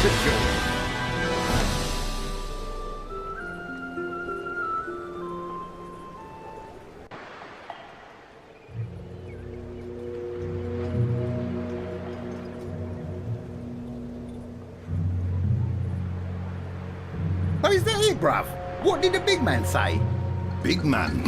secure. Oh, is that it, bruv? What did the big man say? Big man.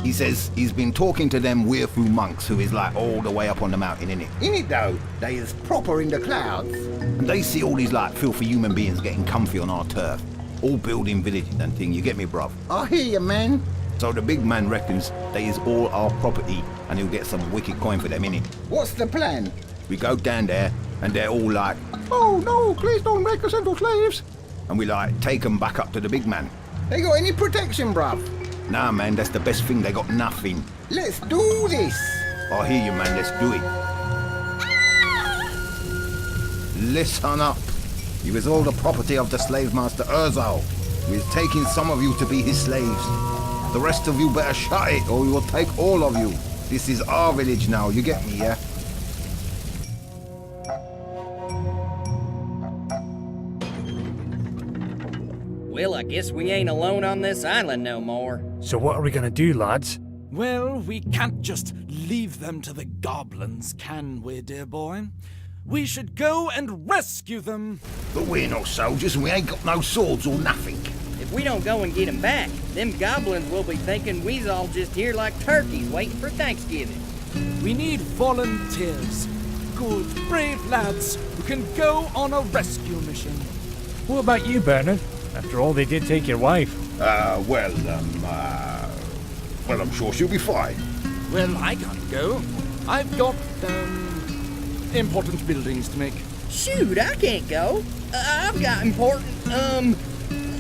He says he's been talking to them Weirfu monks who is like all the way up on the mountain, innit? In it though, they is proper in the clouds. And they see all these like filthy human beings getting comfy on our turf. All building villages and thing, you get me, bruv? I hear you, man. So the big man reckons they is all our property and he'll get some wicked coin for them, innit? What's the plan? We go down there and they're all like, Oh no, please don't make us into slaves. and we like take them back up to the big man. They got any protection, bruv? Nah, man, that's the best thing. They got nothing. Let's do this. I hear you, man. Let's do it. Listen up. He was all the property of the slave master Urzal. He is taking some of you to be his slaves. The rest of you better shut it, or we will take all of you. This is our village now. You get me, yeah? Well, I guess we ain't alone on this island no more. So what are we gonna do, lads? Well, we can't just leave them to the goblins, can we, dear boy? We should go and rescue them. But we're not soldiers and we ain't got no swords or nothing. If we don't go and get 'em back, them goblins will be thinking we's all just here like turkeys waiting for Thanksgiving. We need volunteers. Good, brave lads who can go on a rescue mission. What about you, Bernard? After all, they did take your wife. Well, I'm sure she'll be fine. Well, I can't go. I've got, important buildings to make. Shoot, I can't go. I've got important,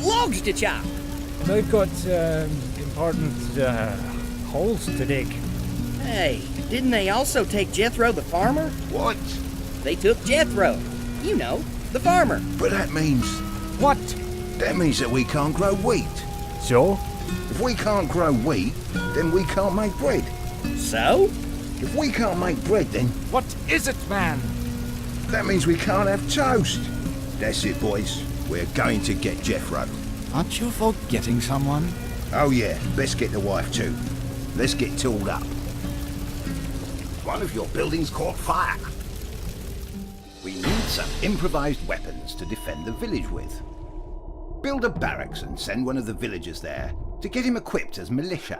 logs to chop. And I've got, important, holes to dig. Hey, didn't they also take Jethro the farmer? What? They took Jethro. You know, the farmer. But that means... What? That means that we can't grow wheat. So? If we can't grow wheat, then we can't make bread. So? If we can't make bread, then What is it, man? that means we can't have toast. That's it, boys. We're going to get Jethro. Aren't you forgetting someone? Oh yeah, let's get the wife too. Let's get tooled up. One of your buildings caught fire. We need some improvised weapons to defend the village with. Build a barracks and send one of the villagers there to get him equipped as militia.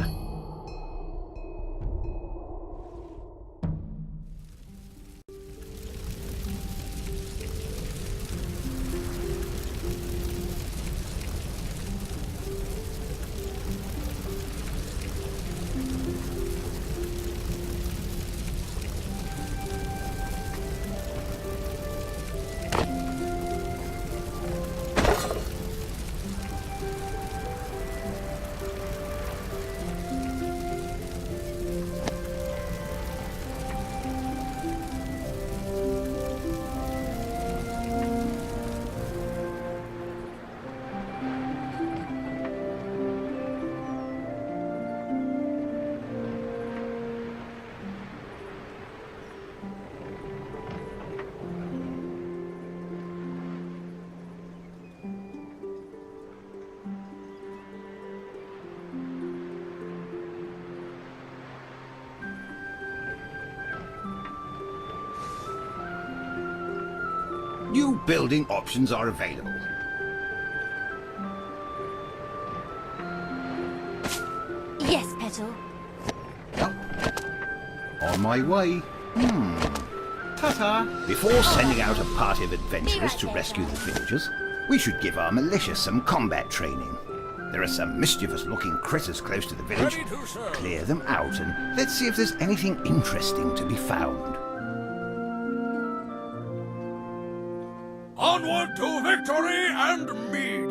New building options are available. Yes, Petal. On my way. Ta-ta. Before sending out a party of adventurers to rescue the villagers, we should give our militia some combat training. There are some mischievous-looking critters close to the village. Clear them out and let's see if there's anything interesting to be found. Onward to victory and mead!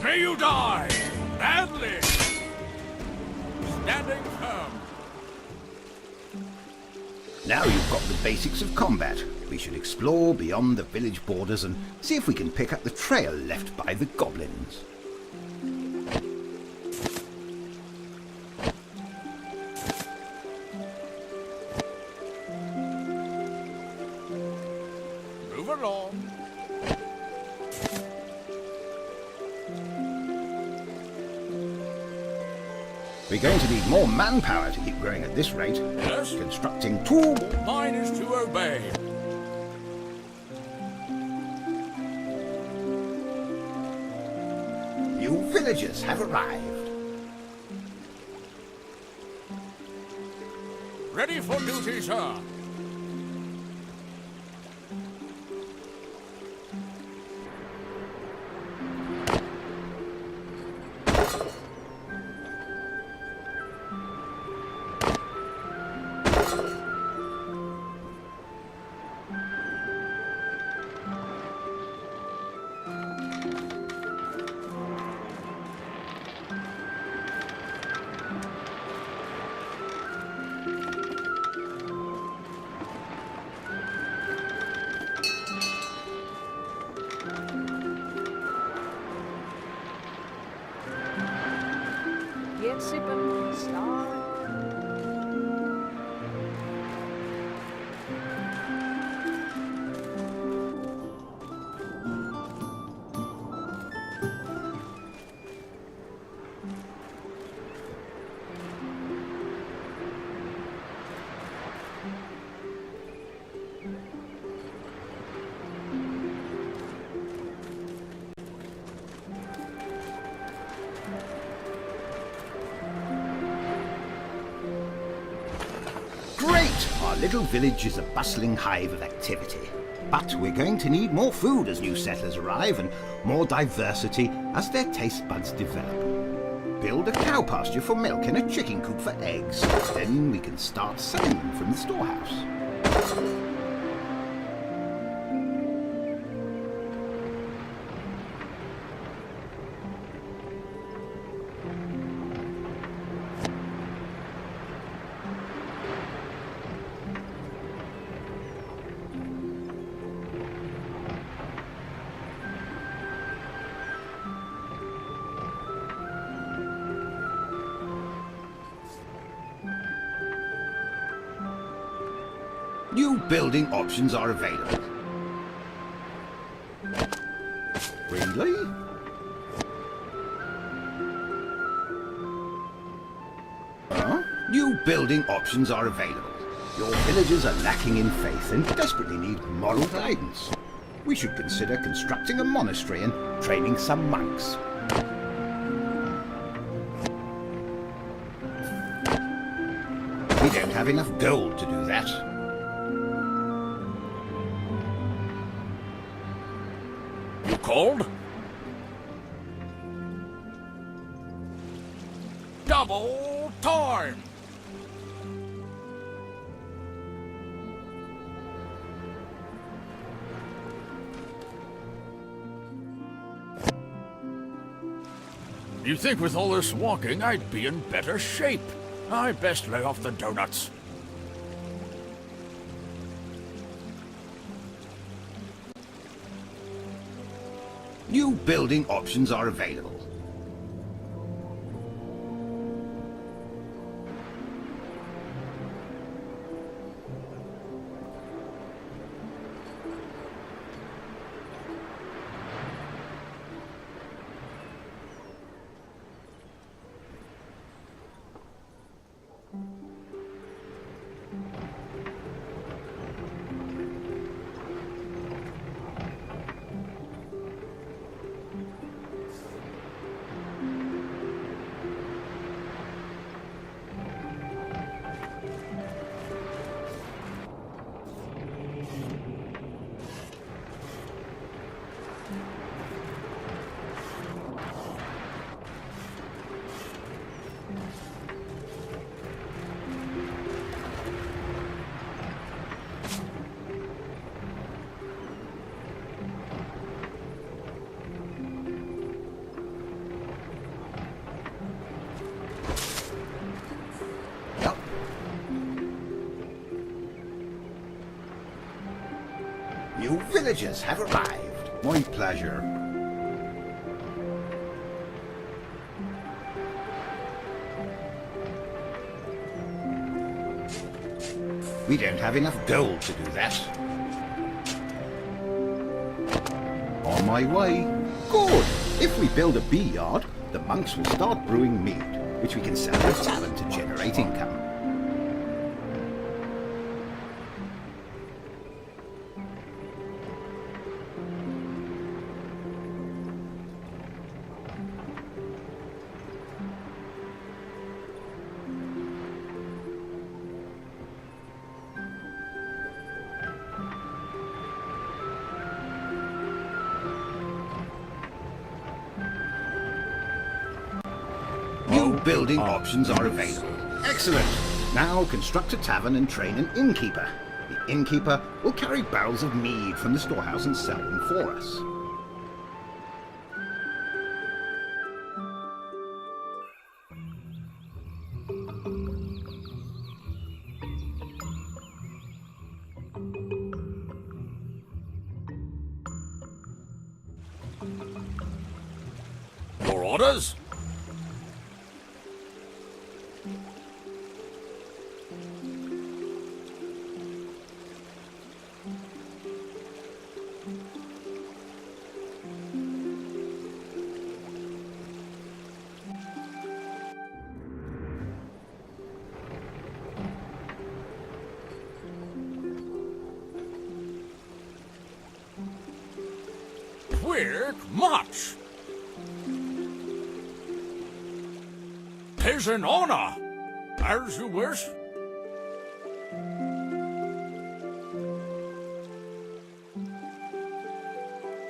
May you die! Badly! Standing firm. Now you've got the basics of combat. We should explore beyond the village borders and see if we can pick up the trail left by the goblins. Move along. We're going to need more manpower to keep growing at this rate. Yes? Constructing tool. Mine is to obey. New villagers have arrived. Ready for duty, sir. Get sipping, start. Great! Our little village is a bustling hive of activity. But we're going to need more food as new settlers arrive and more diversity as their taste buds develop. Build a cow pasture for milk and a chicken coop for eggs. Then we can start selling them from the storehouse. New building options are available. Really? Huh? New building options are available. Your villagers are lacking in faith and desperately need moral guidance. We should consider constructing a monastery and training some monks. We don't have enough gold to do that. You called? Double time! You think with all this walking I'd be in better shape? I best lay off the donuts. New building options are available. villagers have arrived. My pleasure. We don't have enough gold to do that. On my way. Good. If we build a bee yard, the monks will start brewing mead, which we can sell at the tavern to generate income. New building options are available. Excellent! Now construct a tavern and train an innkeeper. The innkeeper will carry barrels of mead from the storehouse and sell them for us. Your orders? Quick march! 'Tis an honor, as you wish.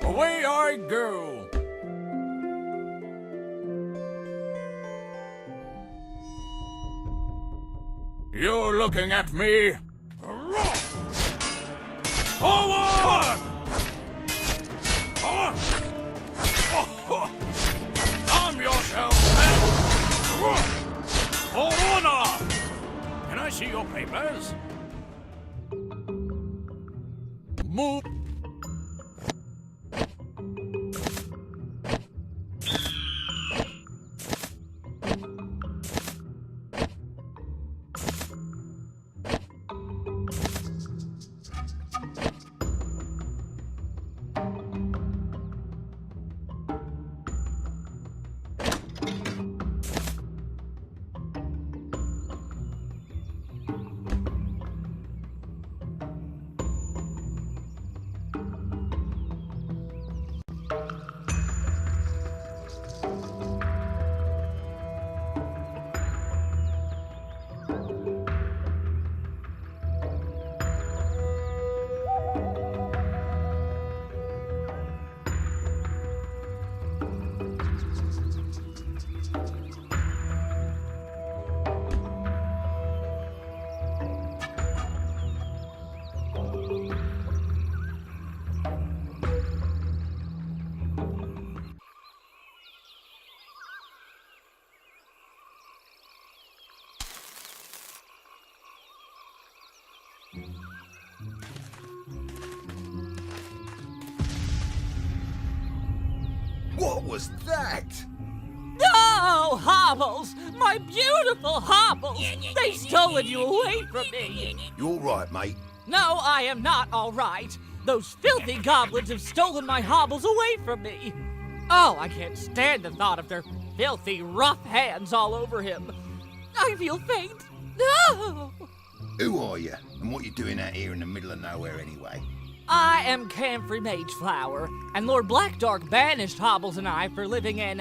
Away I go. You're looking at me. Forward! Arm yourself, men! For honor! Can I see your papers? Move. What was that? No, Hobbles! My beautiful Hobbles! They've stolen you away from me! You all right, mate? No, I am not all right. Those filthy goblins have stolen my Hobbles away from me. Oh, I can't stand the thought of their filthy, rough hands all over him. I feel faint. No! Who are you? And what you doing out here in the middle of nowhere anyway? I am Camphor Mageflower, and Lord Blackdark banished Hobbles and I for living an,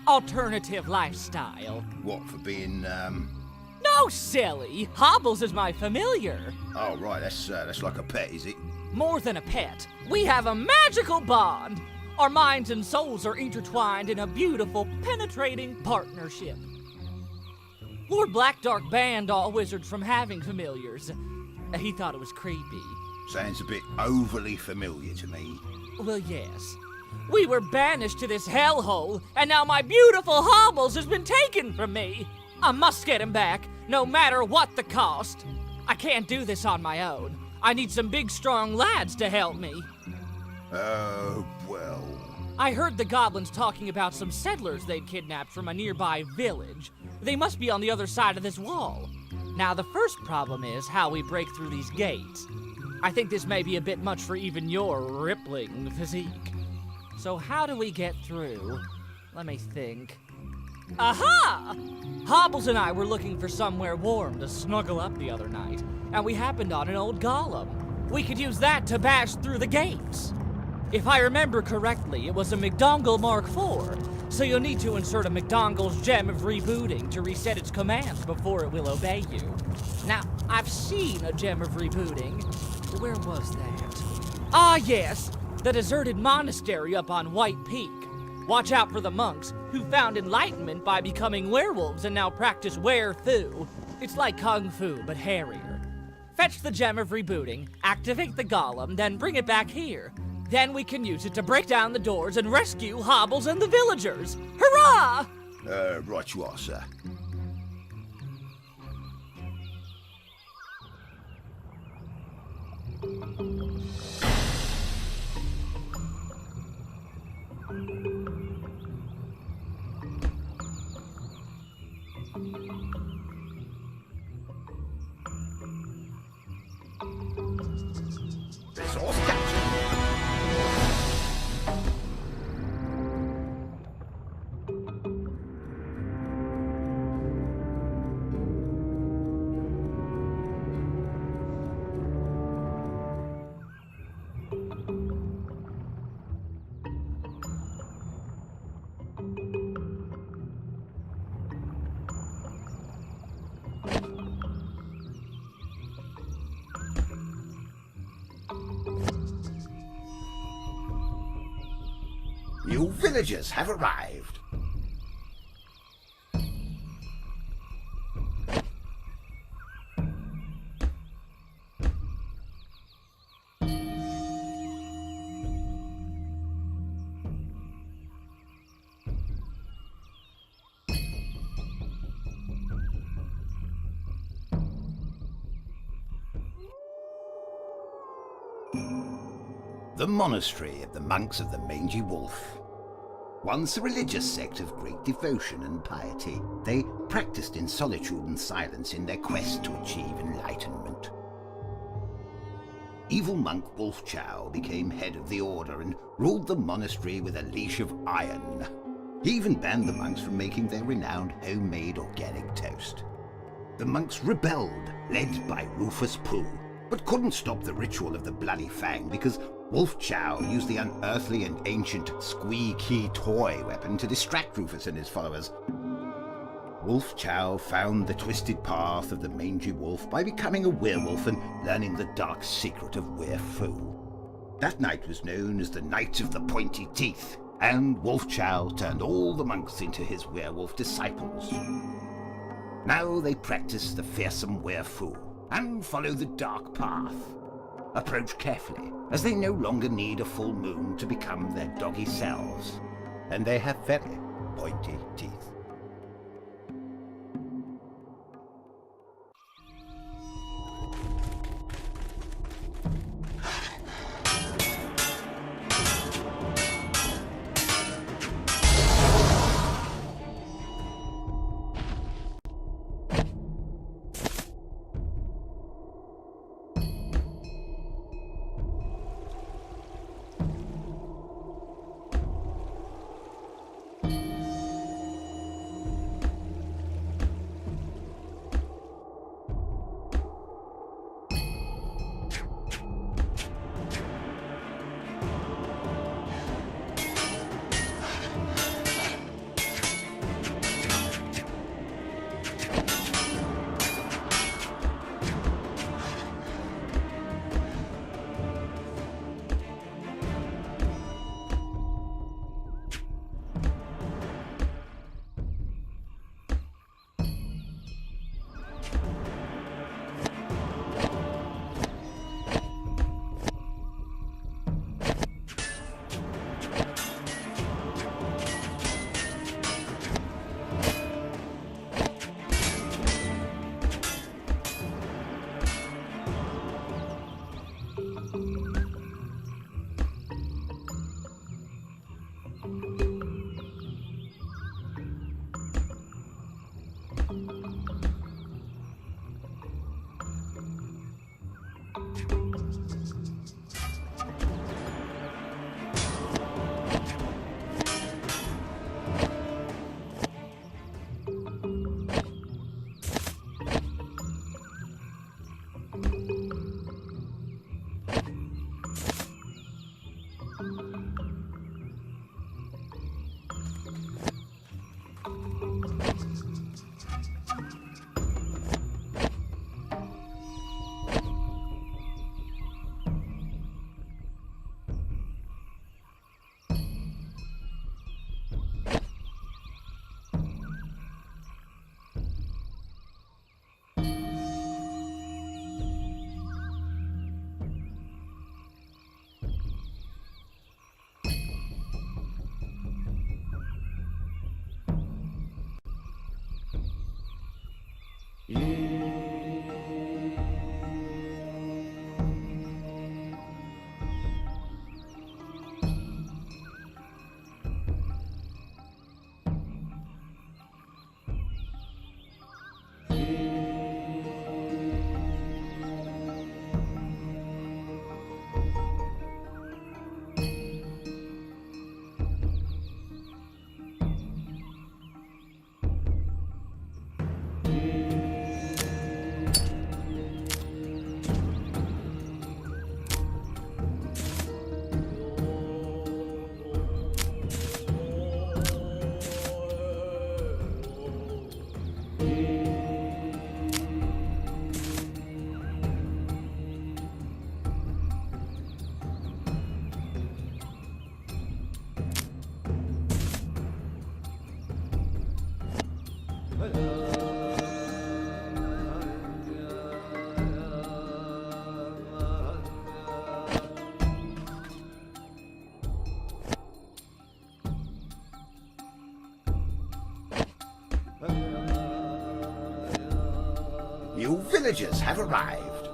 alternative lifestyle. What, for being, No, silly! Hobbles is my familiar. Oh, right, that's like a pet, is it? More than a pet, we have a magical bond. Our minds and souls are intertwined in a beautiful, penetrating partnership. Lord Blackdark banned all wizards from having familiars. He thought it was creepy. Sounds a bit overly familiar to me. Well, yes. We were banished to this hellhole, and now my beautiful Hobbles has been taken from me. I must get him back, no matter what the cost. I can't do this on my own. I need some big, strong lads to help me. Oh, well. I heard the goblins talking about some settlers they'd kidnapped from a nearby village. They must be on the other side of this wall. Now, the first problem is how we break through these gates. I think this may be a bit much for even your rippling physique. So how do we get through? Let me think. Aha! Hobbles and I were looking for somewhere warm to snuggle up the other night, and we happened on an old golem. We could use that to bash through the gates. If I remember correctly, it was a McDongle Mark IV, so you'll need to insert a McDongle's gem of rebooting to reset its commands before it will obey you. Now, I've seen a gem of rebooting. Where was that? Ah, yes, the deserted monastery up on White Peak. Watch out for the monks, who found enlightenment by becoming werewolves and now practice were-fu. It's like Kung Fu, but hairier. Fetch the gem of rebooting, activate the golem, then bring it back here. Then we can use it to break down the doors and rescue Hobbles and the villagers. Hurrah! Right you are, sir. Resource capture. New villagers have arrived. The monastery of the monks of the Mangy Wolf. Once a religious sect of great devotion and piety, they practiced in solitude and silence in their quest to achieve enlightenment. Evil monk Wolf Chow became head of the order and ruled the monastery with a leash of iron. He even banned the monks from making their renowned homemade organic toast. The monks rebelled, led by Rufus Pooh, but couldn't stop the ritual of the Bloody Fang because Wolf Chow used the unearthly and ancient squeaky toy weapon to distract Rufus and his followers. Wolf Chow found the twisted path of the Mangy Wolf by becoming a werewolf and learning the dark secret of were-fu. That night was known as the Night of the Pointy Teeth, and Wolf Chow turned all the monks into his werewolf disciples. Now they practice the fearsome were-fu and follow the dark path. Approach carefully, as they no longer need a full moon to become their doggy selves. And they have very pointy teeth. New villagers have arrived.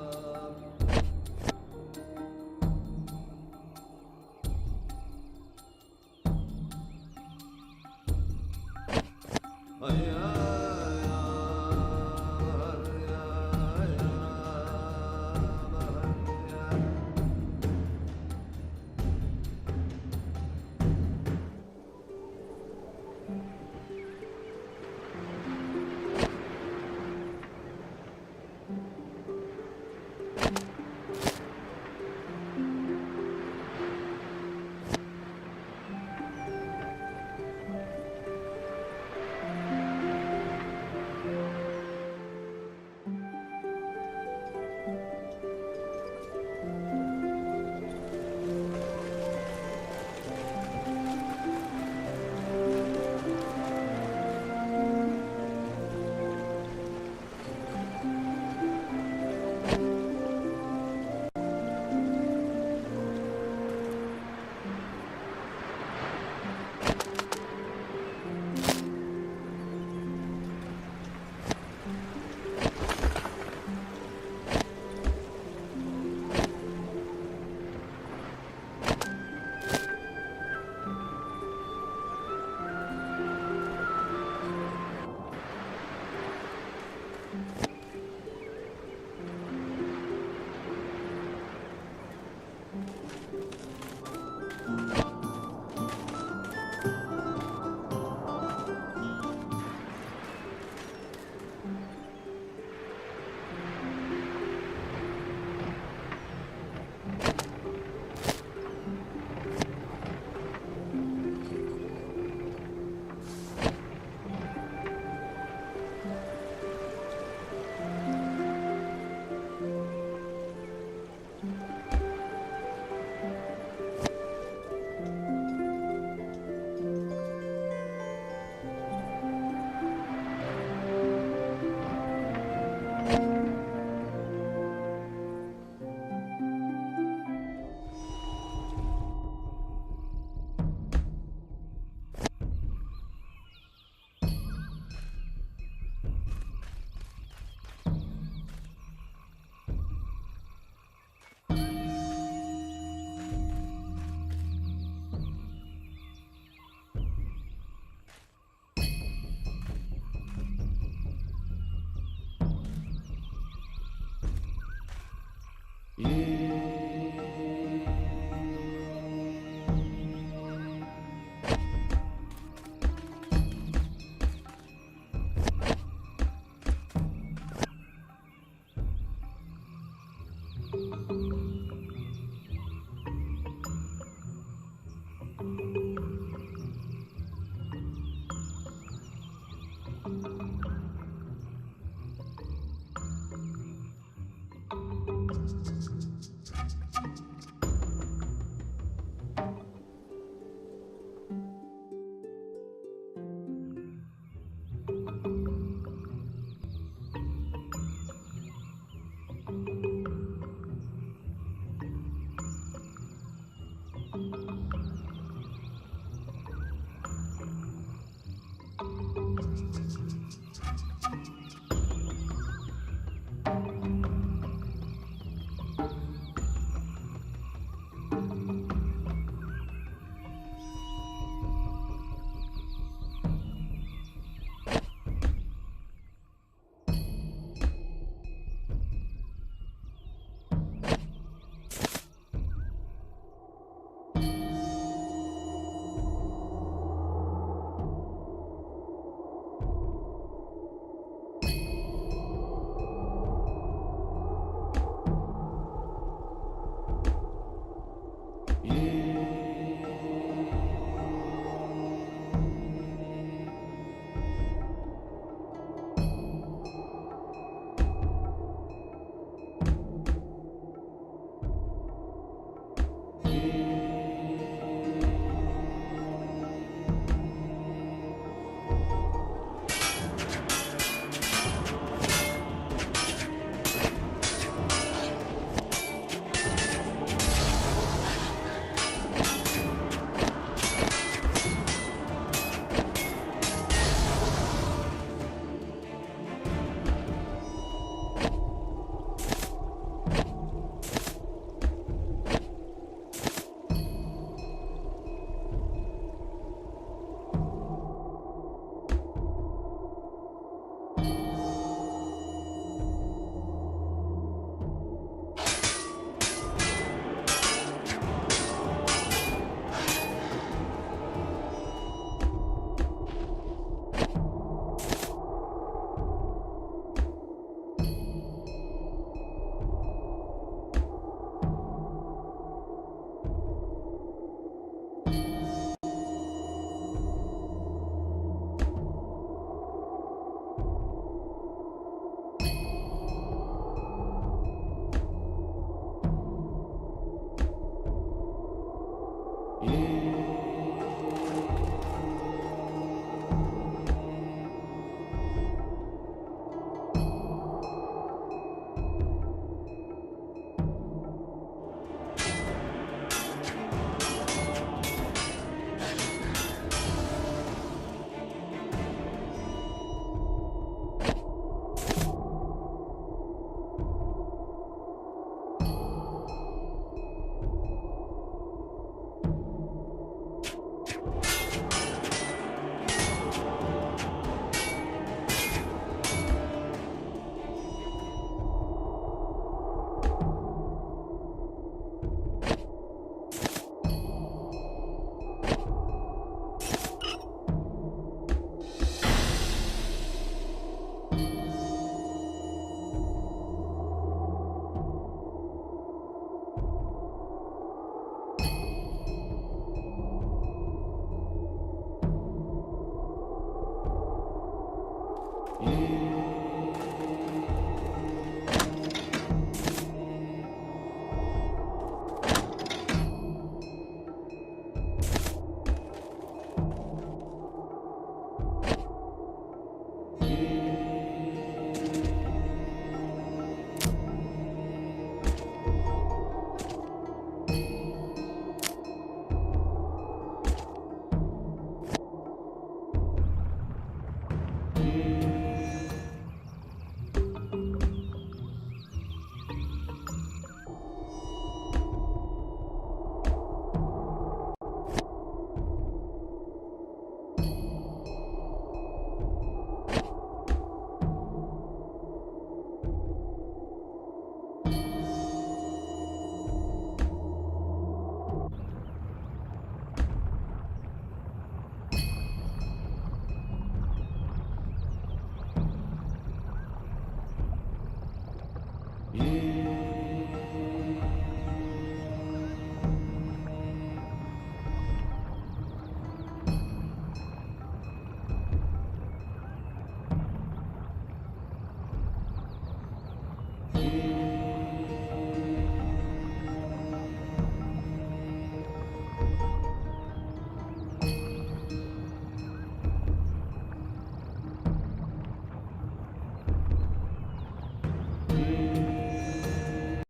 Yeah.